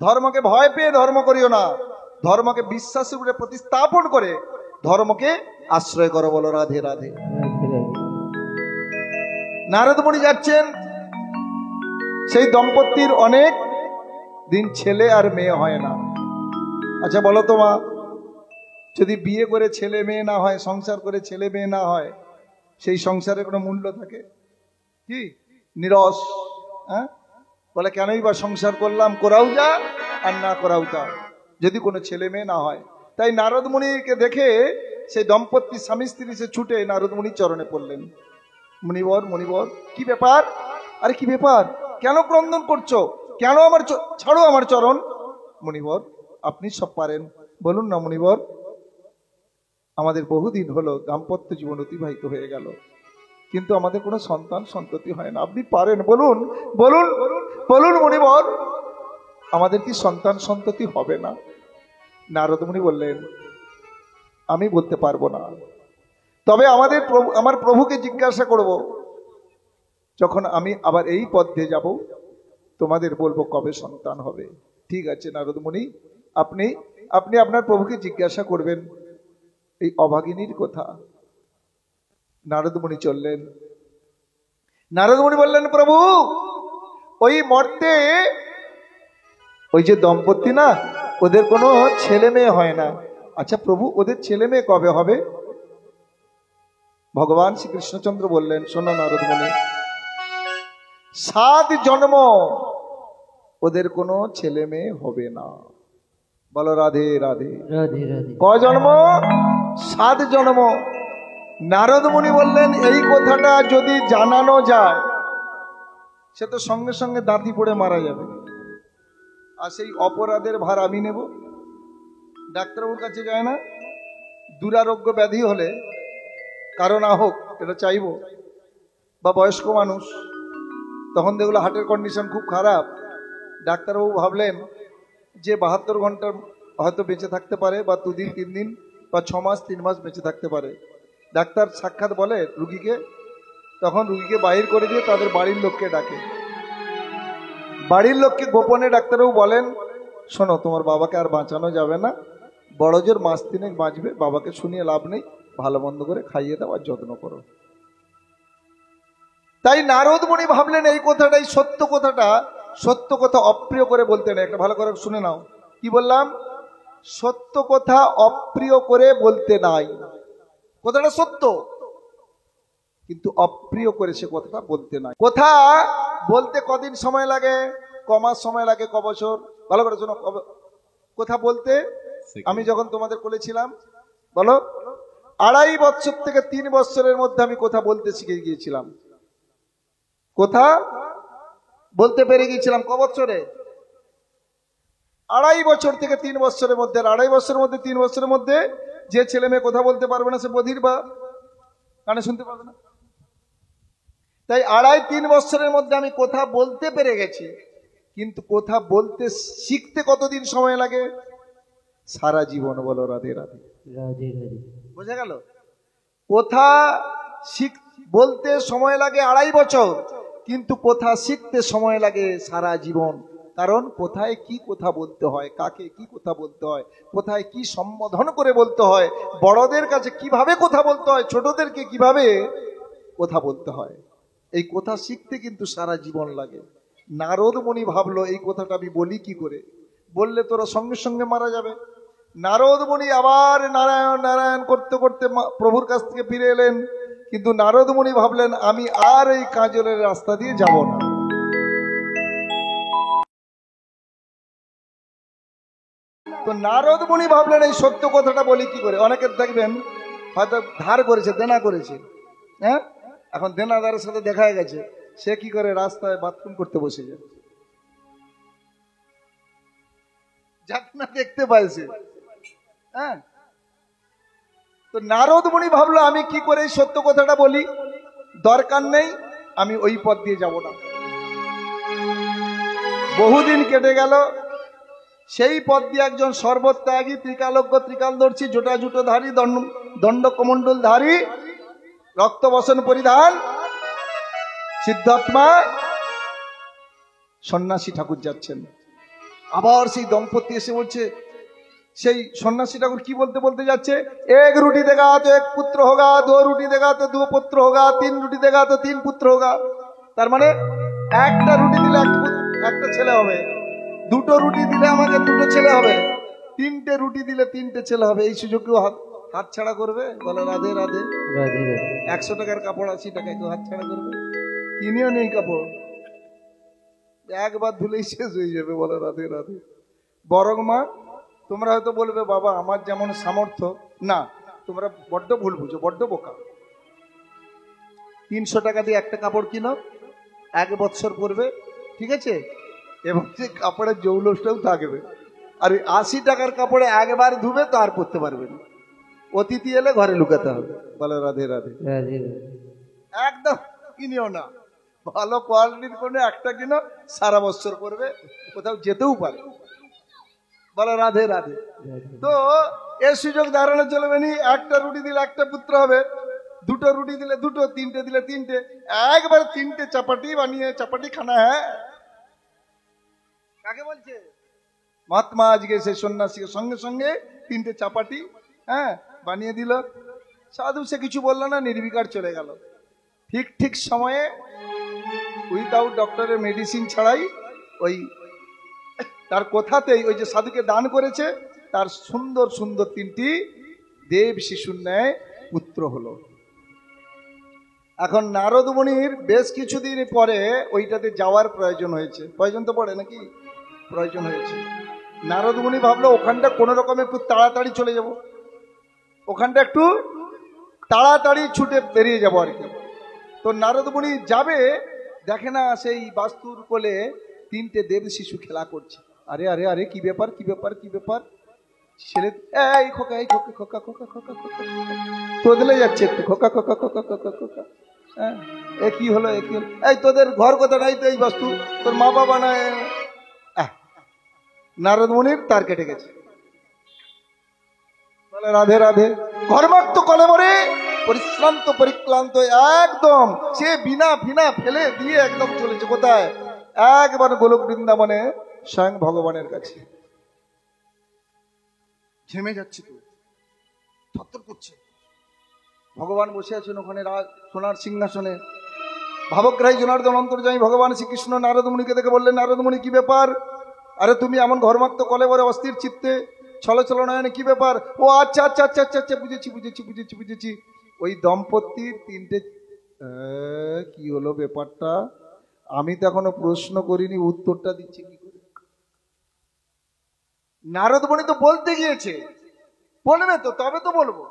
ধর্মকে ভয় পেয়ে ধর্ম করিও না, ধর্মকে বিশ্বাসের উপরে প্রতিস্থাপন করে ধর্মকে আশ্রয় করো। বলো রাধে রাধে। নারদ মুনি যাচ্ছেন, সেই দম্পতির অনেক দিন ছেলে আর মেয়ে হয় না। আচ্ছা বলো তো মা, যদি বিয়ে করে ছেলে মেয়ে না হয়, সংসার করে ছেলে মেয়ে না হয়, সেই সংসারে কোনো মূল্য থাকে কি? নিরস। হ্যাঁ, বলে কেনই বা সংসার করলাম, করাও যা আর না করাও তা, যদি কোনো ছেলে মেয়ে না হয়। তাই নারদ মুনিকে দেখে সেই দম্পতি স্বামী স্ত্রী সে ছুটে নারদ মুনির চরণে পড়লেন। মুনিবর, মুনিবর, কি ব্যাপার? আরে কি ব্যাপার, কেন ক্রন্দন করছো? কেন আমার ছাড়ো আমার চরণ। মুনিবর, আপনি সব পারেন, বলুন না মুনিবর। আমাদের বহুদিন হলো দাম্পত্য জীবন অতিবাহিত হয়ে গেল, কিন্তু আমাদের কোনো সন্তান সন্ততি হয় না। আপনি পারেন, বলুন বলুন বলুন মুনিবর, আমাদের কি সন্তান সন্ততি হবে না? নারদ মুনি বললেন, আমি বলতে পারবো না, তবে আমার প্রভুকে জিজ্ঞাসা করব, যখন আমি আবার এই পথ দিয়ে যাব তোমাদের বলবো কবে সন্তান হবে। ঠিক আছে নারদ মুনি, আপনি আপনি আপনার প্রভুকে জিজ্ঞাসা করবেন এই অভাগিনীর কথা। নারদ মুনি চললেন। নারদ মুনি বললেন, প্রভু ওই মর্তে ওই যে দম্পতি না, ওদের কোনো ছেলে মেয়ে হয় না। আচ্ছা প্রভু, ওদের ছেলে মেয়ে কবে হবে? ভগবান শ্রীকৃষ্ণচন্দ্র বললেন, শোনো নারদ মুনি, 7 জন্ম ওদের কোনো ছেলে মেয়ে হবে না। বলো রাধে রাধে। কয় জন্ম? 7 জন্ম। নারদ মুনি বললেন, এই কথাটা যদি জানানো যায়, সে তো সঙ্গে সঙ্গে দাঁতি পড়ে মারা যাবে, আর সেই অপরাধের ভার আমি নেব। ডাক্তারবাবুর কাছে যায় না, দুরারোগ্য ব্যাধি হলে কারো না হোক এটা চাইবো, বা বয়স্ক মানুষ, তখন দেখলো হার্টের কন্ডিশন খুব খারাপ, ডাক্তারবাবু ভাবলেন যে 72 ঘন্টা হয়তো বেঁচে থাকতে পারে, বা 2 দিন 3 দিন, বা 6 মাস 3 মাস বেঁচে থাকতে পারে। ডাক্তার সাক্ষাৎ বলে রুগীকে, তখন রুগীকে বাহির করে দিয়ে তাদের বাড়ির লোককে ডাকে। বাড়ির লোককে গোপনে ডাক্তারবাবু বলেন, শোনো তোমার বাবাকে আর বাঁচানো যাবে না, বড় জোর 1 মাস 3 বাঁচবে, বাবাকে শুনিয়ে লাভ নেই, ভালো মন্দ করে খাইয়ে দাও আর যত্ন করো। তাই নারদ মুনি ভাবলেন এই কথাটাই সত্য, কথাটা সত্য কথা অপ্রিয় করে বলতে নেই। একটা ভালো করে শুনে নাও, কি বললাম? সত্য কথা অপ্রিয় করে বলতে নাই। কথাটা সত্য, কিন্তু অপ্রিয় করে সে কথাটা বলতে নাই। কথা বলতে কদিন সময় লাগে? কমাস সময় লাগে, ক বছর? ভালো করে শোনো, কথা বলতে আমি যখন তোমাদের বলেছিলাম, বলো 2.5 বছর থেকে 3 বছরের মধ্যে আমি কথা বলতে শিখে গিয়েছিলাম, কথা বলতে পেরে গিয়েছিলাম। ক বছরে? 2.5 বছর থেকে 3 বছরের মধ্যে। 2.5 বছরের মধ্যে 3 বছরের মধ্যে যে ছেলে মেয়ে কথা বলতে পারবে না, সে বধির বা কানে শুনতে পারবে না। তাই 2.5-3 বছরের মধ্যে আমি কথা বলতে পেরে গেছি, কিন্তু কথা বলতে শিখতে কতদিন সময় লাগে? সারা জীবন। বলো রাধে রাধে। বোঝা গেল? কথা বলতে সময় লাগে 2.5 বছর, কিন্তু কথা শিখতে সময় লাগে সারা জীবন। কারণ কোথায় কি কথা বলতে হয়, কাকে কি কথা বলতে হয়, কোথায় কি সম্বোধন করে বলতে হয়, বড়দের কাছে কিভাবে কথা বলতে হয়, ছোটদেরকে কিভাবে কথা বলতে হয়, এই কথা শিখতে কিন্তু সারা জীবন লাগে। নারদ মুনি ভাবলো এই কথাটা আমি বলি কি করে, বললে তোরা সঙ্গে সঙ্গে মারা যাবে। নারদ মুনি আবার নারায়ণ নারায়ণ করতে করতে প্রভুর কাছ থেকে ফিরে এলেন, কিন্তু নারদ মুনি ভাবলেন আমি আর এই কাজলের রাস্তা দিয়ে যাব না। তো নারদ মুনি ভাবলেন এই সত্য কথাটা বলি কি করে। অনেকের দেখবেন হয়তো ধার করেছে, দেনা করেছে, হ্যাঁ, এখন দেনাদারের সাথে দেখা গেছে, সে কি করে রাস্তায় বাথরুম করতে বসে যায়, যাকে না দেখতে পাইছে। হ্যাঁ, তো নারদ মুনি ভাবলো আমি কি করে এই সত্য কথাটা বলি, দরকার নেই, আমি ওই পথ দিয়ে যাব না। বহুদিন কেটে গেল, সেই পথ দিয়ে একজন সর্বত্যাগী, ত্রিকালজ্ঞ, ত্রিকালদর্শী, জোটা জুটোধারী, দণ্ড কমণ্ডল ধারী, রক্তবসন পরিধান, সিদ্ধাত্মা সন্ন্যাসী ঠাকুর যাচ্ছেন। আবার সেই দম্পতি এসে বলছে, সেই সন্ন্যাসী ঠাকুর কি বলতে বলতে যাচ্ছে, এক রুটি দেগা তো এক পুত্র হোগা, দো রুটি দেগা তো দু পুত্র হোগা, তিন রুটি দেগা তো তিন পুত্র হোগা। তার মানে একটা রুটি দিলে একটা ছেলে হবে, দুটো রুটি দিলে আমাকে দুটো ছেলে হবে, তিনটে রুটি দিলে তিনটে ছেলে হবে। এই সুযোগ কেউ হাত ছাড়া করবে? বলে রাধে রাধে। 100 টাকার কাপড় 80 টাকায় কেউ হাত ছাড়া করবে? কিনেও নেই কাপড়, একবার ধুলেই শেষ হয়ে যাবে। বলে রাধে রাধে। বরং মা, তোমরা হয়তো বলবে বাবা আমার যেমন সামর্থ্য, না, তোমরা বড্ড ভুল বুঝো, বড্ড বোকা। 300 টাকা দিয়ে একটা কাপড় কিনো, 1 বছর পরবে, ঠিক আছে, এবং যে কাপড়ের জৌলসটাও থাকবে। আর 80 টাকার কাপড়ে একবার ধুবে তো আর পরতে পারবে না, অতিথি এলে ঘরে লুকাতে হবে। বলে রাধে রাধে। একদম কিনিও না, ভালো কোয়ালিটির কোনো একটা কিনো, সারা বছর পরবে, কোথাও যেতেও পারে। বলে রাধে রাধে। তো এর সুযোগ দাঁড়ানো চলবে নি। একটা রুটি দিলে একটা পুত্র হবে, দুটো রুটি দিলে দুটো, তিনটে দিলে তিনটে, একবার তিনটে চাপাটি বানিয়ে চাপাটি খানা। হ্যাঁ, কাকে বলছে? মহাত্মা আজকে সেই সন্ন্যাসীকে সঙ্গে সঙ্গে তিনটে চাপাটি বানিয়ে দিল। সাধু সে কিছু বললো না, নির্বিকার চলে গেল। ঠিক সময়ে উইদাউট ডক্টরের মেডিসিন ছাড়াই ওই তার কথাতেই ওই যে সাধুকে দান করেছে তার সুন্দর সুন্দর 3টি দেব শিশুর ন্যায় পুত্র হলো। এখন নারদ মুনির বেশ কিছুদিন পরে ওইটাতে যাওয়ার প্রয়োজন হয়েছে। প্রয়োজন তো পড়ে নাকি? প্রয়োজন হয়েছে। নারদ মুনি ভাবলো ওখানটা কোনো রকমে একটু তাড়াতাড়ি চলে যাব, ওখানটা একটু তাড়াতাড়ি ছুটে বেরিয়ে যাবো আর কি। তো নারদ মুনি যাবে, দেখে না সেই বাস্তুর কোলে 3টে দেব শিশু খেলা করছে। আরে আরে আরে, কি ব্যাপার কি ব্যাপার কি ব্যাপার? ছেলে এই খোকা, এই খোকা খোকা খোকা খোকা খোকা তোদলে যাচ্ছে একটু, খোকা খোকা খোকা খোকা খোকা। হ্যাঁ, এ কি হলো, এ কি হলো? এই তোদের ঘর কথা নাই তো, এই বাস্তু তোর মা বাবা নাই। নারদ মুনির তার কেটে গেছে। বলে রাধে রাধে। ঘরমাক্ত কলে মরে পরিশ্রান্ত পরিক্লান্ত একদম সে বিনা ফিনা ফেলে দিয়ে একদম চলেছে কোথায়? একবার গোলক বৃন্দাবনে স্বয়ং ভগবানের কাছে। ঝেমে যাচ্ছে, তো থরথর করছে। ভগবান বসে আছেন ওখানে সোনার সিংহাসনে। ভাবগ্রাহী জনার্দন অন্তর্যামী ভগবান শ্রীকৃষ্ণ নারদ মুনিকে দেখে বললেন, নারদ মুনি কি ব্যাপার? আরে তুমি এমন ঘরমাক্ত কলেবরে অস্থির চিত্তে ছলছল নয়নে কি ব্যাপার? ও আচ্ছা আচ্ছা আচ্ছা আচ্ছা আচ্ছা, বুঝেছি বুঝেছি বুঝেছি বুঝেছি। ওই দম্পতির 3টে কি হলো ব্যাপারটা? আমি তো এখনো প্রশ্ন করিনি, উত্তরটা দিচ্ছি কি করে? নারদ মুনি তো বলতে গিয়েছে, বলবে তো, তবে তো বলবো।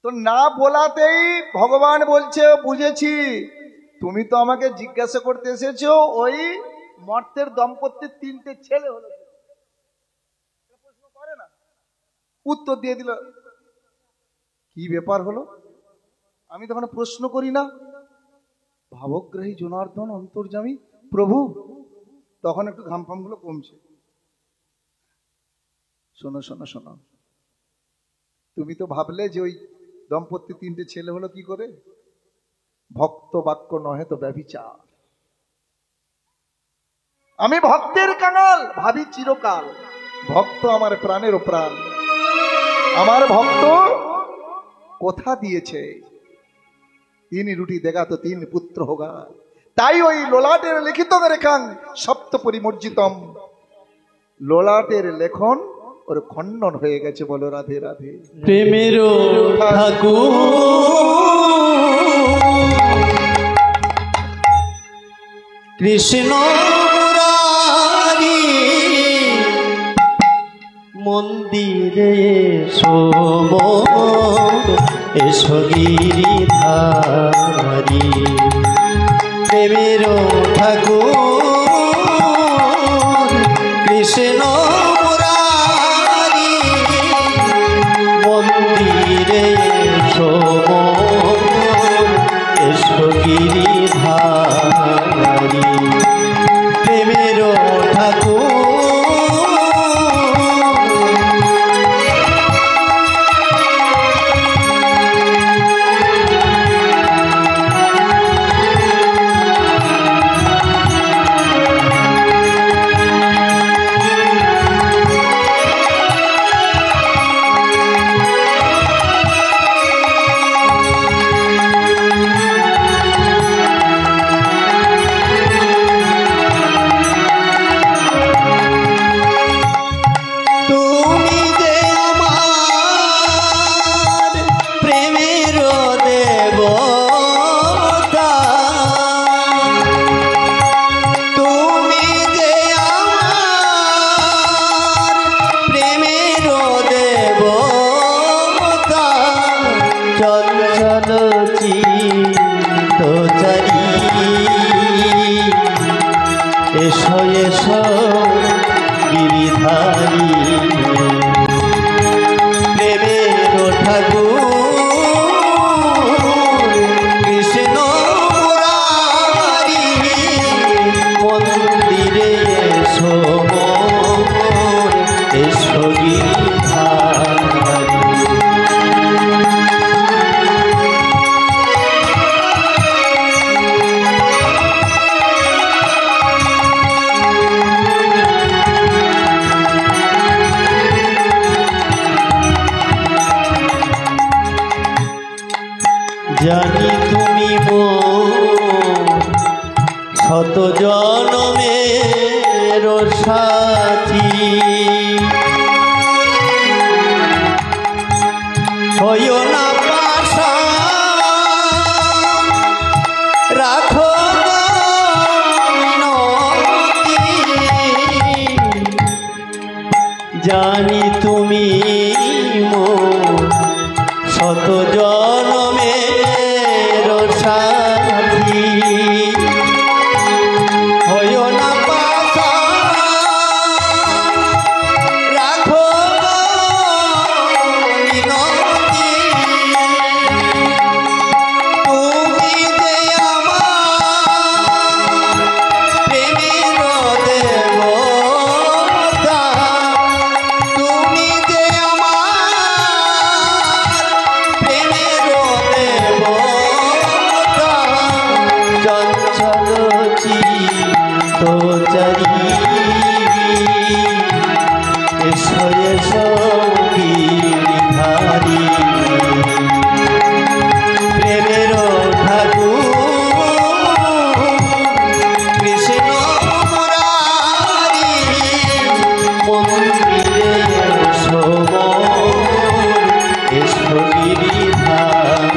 তো না বলাতেই ভগবান বলছে, বুঝেছি, তুমি তো আমাকে জিজ্ঞাসা করতে এসেছো ওই মর্তের দম্পতির 3টে ছেলে হলো, প্রশ্ন করে না, উত্তর দিয়ে দিল। কি ব্যাপার হলো? আমি তখন প্রশ্ন করি না। ভাবগ্রাহী জনার্দন অন্তর্যামী প্রভু, তখন একটু ঘামফাম গুলো কমছে। শোনো শোনো শোনো, তুমি তো ভাবলে যে ওই দম্পতি 3টে ছেলে হলো কি করে? ভক্ত বাক্য নহে তো ব্যভিচার। আমি ভক্তের কাঙাল, ভাবি চিরকাল, ভক্ত আমার প্রাণেরও প্রাণ। আমার ভক্ত কথা দিয়েছে, 3 রুটি দেগা তো 3 পুত্র হোগা। তাই ওই লোলাটের লিখিত রেখাং সপ্ত পরিমর্জিতম, লোলাটের লেখন ওর খণ্ডন হয়ে গেছে। বলো রাধে রাধে। প্রেমের ঠাকুর কৃষ্ণ মুরারি, মন্দিরে এসো গিরিধারি। প্রেমের ঠাকুর কৃষ্ণ মুরারি, মন্দিরে এসো গিরিধারি। প্রেমের ঠাকুর এসো এসো গিরিধারী প্রেমের ঠাকুর কৃষ্ণ মুরারি মন্দিরে এসো মোর, এসো গিরিধারী। জানি তুমি শত জনমের সাথী, হইও না পাশা রাখো মিনতি। জানি তুমি শত জনমের সাথী, হইও না পাশা রাখো মিনতি। তুমি যে আমার প্রেমের দেবতা, তুমি যে আমার প্রেমের দেবতা, চঞ্চল চিত্তচারী এসো এসো গিরিধারী প্রেমের ঠাকুর কৃষ্ণ মুরারি মন্দিরে এসো মোর, এসো গিরিধারী।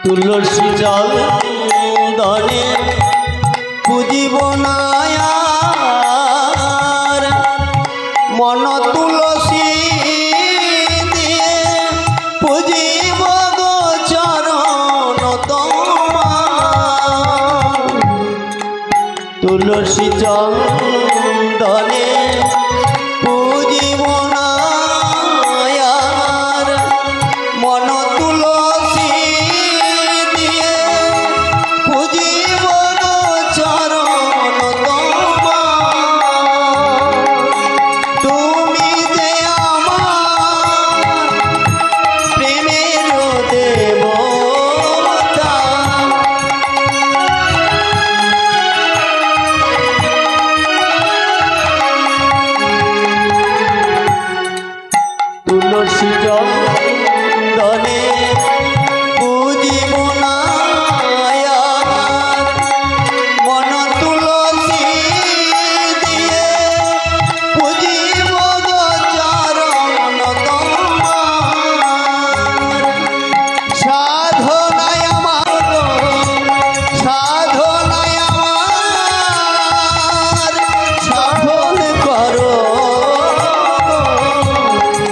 তুলসী জল দনে পুজিব না আর, মন তুলসী দিয়ে পুজিব গো চরণ তোমার। তুলসী চন্দনে পুজিব না আর, মন তুলসী দিয়ে পুজিব গো চরণ তোমার। তুমি যে আমার প্রেমের দেবতা, তুলসী চন্দনে পুজিব না আর, মন তুলসী দিয়ে পুজিব গো চরণ তোমার। সাধনায় আমার গো, সাধনায় আমার সাধন করো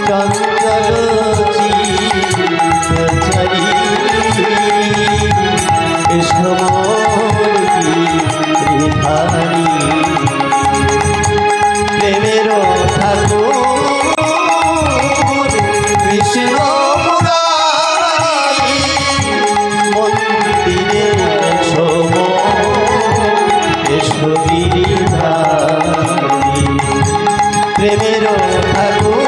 চঞ্চল চিত্তচারী এসো মোর গিরিধারী প্রেমের ঠাকুর কৃষ্ণ মুরারি মন্দিরে এসো মোর, এসো গিরিধারী প্রেমের ঠাকুর